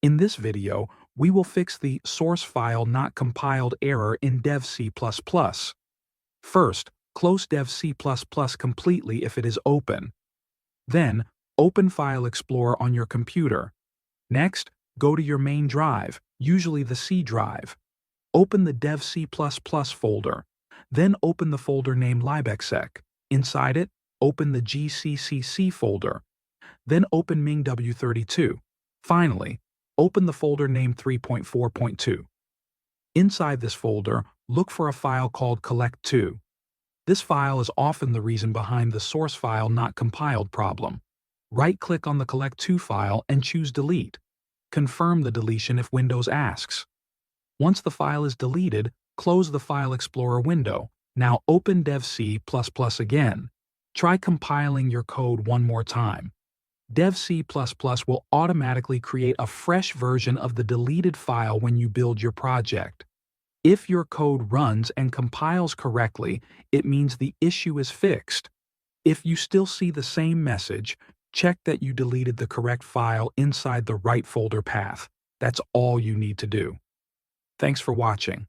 In this video, we will fix the source file not compiled error in Dev C++. First, close Dev C++ completely if it is open. Then, open File Explorer on your computer. Next, go to your main drive, usually the C drive. Open the Dev C++ folder. Then open the folder named libexec. Inside it, open the GCCC folder. Then open MingW32. Finally, open the folder named 3.4.2. Inside this folder, look for a file called collect2. This file is often the reason behind the source file not compiled problem. Right-click on the collect2 file and choose Delete. Confirm the deletion if Windows asks. Once the file is deleted, close the File Explorer window. Now open Dev C++ again. Try compiling your code one more time. Dev C++ will automatically create a fresh version of the deleted file when you build your project. If your code runs and compiles correctly, it means the issue is fixed. If you still see the same message, check that you deleted the correct file inside the right folder path. That's all you need to do. Thanks for watching.